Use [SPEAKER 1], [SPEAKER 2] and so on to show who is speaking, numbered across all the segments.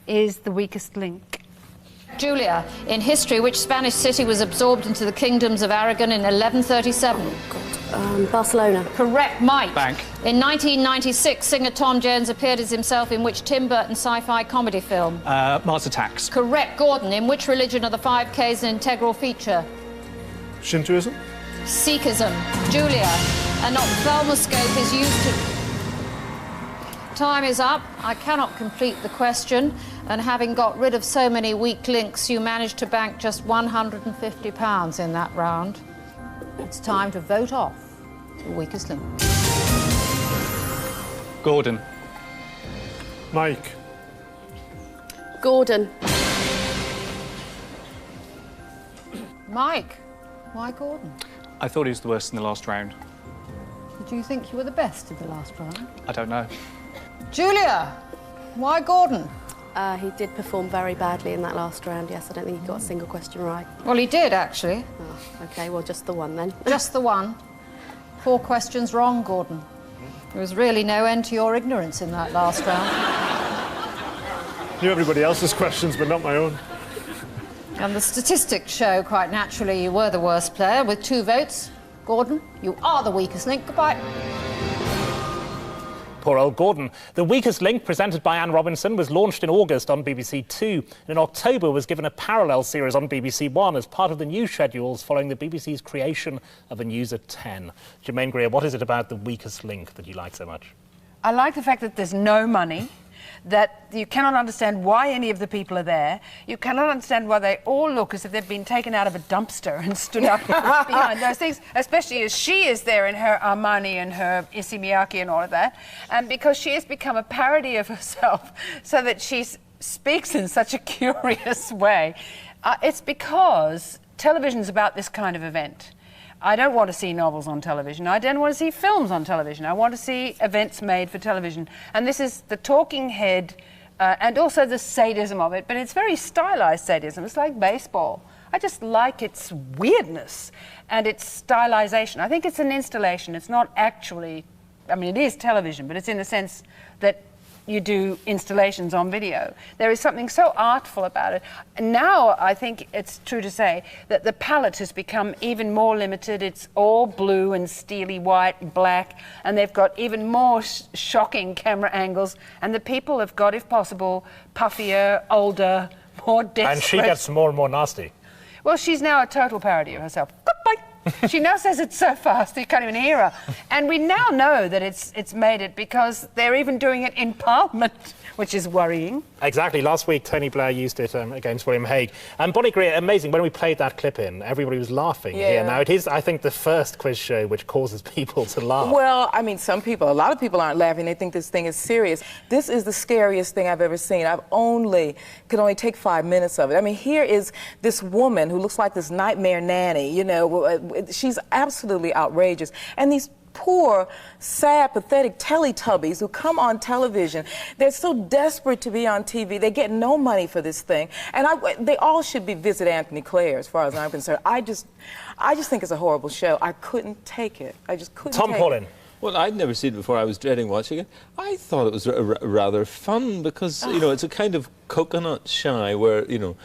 [SPEAKER 1] is the weakest link?
[SPEAKER 2] Julia, in history, which Spanish city was absorbed into the kingdoms of Aragon in 1137?
[SPEAKER 3] Barcelona.
[SPEAKER 2] Correct. Mike.
[SPEAKER 4] Bank.
[SPEAKER 2] In 1996, singer Tom Jones appeared as himself in which Tim Burton sci-fi comedy film?
[SPEAKER 4] Mars Attacks.
[SPEAKER 2] Correct. Gordon, in which religion are the 5Ks an integral feature?
[SPEAKER 5] Shintoism?
[SPEAKER 2] Sikhism. Julia, an ophthalmoscope is used to... Time is up. I cannot complete the question, and having got rid of so many weak links, you managed to bank just £150 in that round. It's time to vote off the weakest link.
[SPEAKER 4] Gordon.
[SPEAKER 5] Mike.
[SPEAKER 3] Gordon.
[SPEAKER 2] Mike. Why Gordon?
[SPEAKER 4] I thought he was the worst in the last round.
[SPEAKER 2] Did you think you were the best in the last round?
[SPEAKER 4] I don't know.
[SPEAKER 2] Julia. Why Gordon?
[SPEAKER 3] He did perform very badly in that last round, yes. I don't think he got a single question right.
[SPEAKER 2] Well, he did, actually.
[SPEAKER 3] Oh, OK, well, just the one, then.
[SPEAKER 2] Just the one. 4 questions wrong, Gordon. There was really no end to your ignorance in that last round.
[SPEAKER 5] Knew everybody else's questions, but not my own.
[SPEAKER 2] And the statistics show, quite naturally, you were the worst player with 2 votes. Gordon, you are the weakest link. Goodbye.
[SPEAKER 6] Poor old Gordon. The Weakest Link, presented by Anne Robinson, was launched in August on BBC Two, and in October was given a parallel series on BBC One as part of the new schedules following the BBC's creation of a News at 10. Germaine Greer, what is it about The Weakest Link that you like so much?
[SPEAKER 1] I like the fact that there's no money, that you cannot understand why any of the people are there. You cannot understand why they all look as if they've been taken out of a dumpster and stood up behind those things, especially as she is there in her Armani and her Issey Miyake and all of that, and because she has become a parody of herself so that she speaks in such a curious way. It's because television's about this kind of event. I don't want to see novels on television. I don't want to see films on television. I want to see events made for television. And this is the talking head and also the sadism of it, but it's very stylized sadism. It's like baseball. I just like its weirdness and its stylization. I think it's an installation. It's not actually, I mean, it is television, but it's in the sense that you do installations on video. There is something so artful about it. Now, I think it's true to say that the palette has become even more limited. It's all blue and steely white and black, and they've got even more shocking camera angles, and the people have got, if possible, puffier, older, more desperate.
[SPEAKER 6] And she gets more and more nasty.
[SPEAKER 1] Well, she's now a total parody of herself. Goodbye. She now says it so fast you can't even hear her. And we now know that it's made it because they're even doing it in Parliament, which is worrying.
[SPEAKER 6] Exactly. Last week, Tony Blair used it against William Hague. And Bonnie Greer, amazing. When we played that clip in, everybody was laughing here. Now, it is, I think, the first quiz show which causes people to laugh.
[SPEAKER 7] Well, I mean, a lot of people aren't laughing. They think this thing is serious. This is the scariest thing I've ever seen. Could only take 5 minutes of it. I mean, here is this woman who looks like this nightmare nanny, you know. She's absolutely outrageous. And these poor, sad, pathetic Teletubbies who come on television. They're so desperate to be on TV. They get no money for this thing. And they all should be Visit Anthony Clare, as far as I'm concerned. I just think it's a horrible show. I couldn't take it. I just couldn't take it.
[SPEAKER 6] Tom Paulin.
[SPEAKER 8] Well, I'd never seen it before. I was dreading watching it. I thought it was rather fun because, you know, it's a kind of coconut shy where, you know,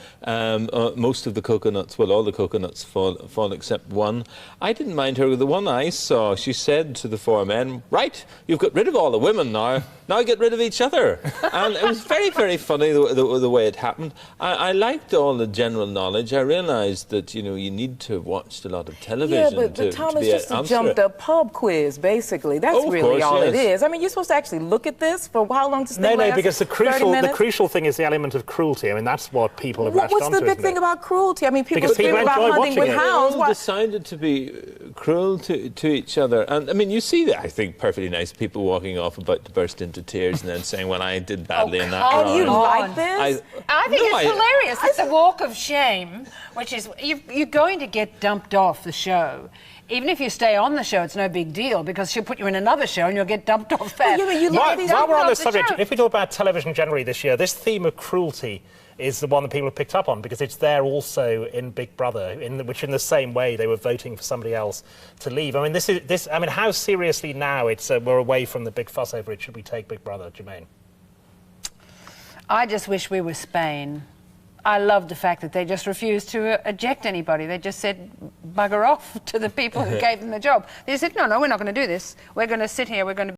[SPEAKER 8] most of the coconuts, well, all the coconuts fall except one. I didn't mind her. The one I saw, she said to the 4 men, right, you've got rid of all the women now. Now get rid of each other. And it was very, very funny the way it happened. I liked all the general knowledge. I realised that, you know, you need to have watched a lot of television
[SPEAKER 7] but Tom, it's just a jumped-up pub quiz, basically. That's really all it is. I mean, you're supposed to actually look at this for how long to stay
[SPEAKER 6] No, because the crucial thing is the element of cruelty. I mean, that's what people have latched onto.
[SPEAKER 7] What's the big thing about cruelty? I mean, people scream about hunting with hounds.
[SPEAKER 8] They all decided to be cruel to each other. And, I mean, you see, I think, perfectly nice people walking off about to burst into tears and then saying, well, I did badly in that round.
[SPEAKER 7] Oh, you like this?
[SPEAKER 1] I think it's hilarious. It's a walk of shame, which is, you're going to get dumped off the show. Even if you stay on the show, it's no big deal, because she'll put you in another show and you'll get dumped off that.
[SPEAKER 6] While we're on this subject, if we talk about television generally this year, this theme of cruelty is the one that people have picked up on, because it's there also in Big Brother, which in the same way they were voting for somebody else to leave. I mean, how seriously now we're away from the big fuss over it should we take Big Brother, Germaine?
[SPEAKER 1] I just wish we were Spain. I love the fact that they just refused to eject anybody. They just said, bugger off to the people who gave them the job. They said, no, we're not going to do this. We're going to sit here, we're going to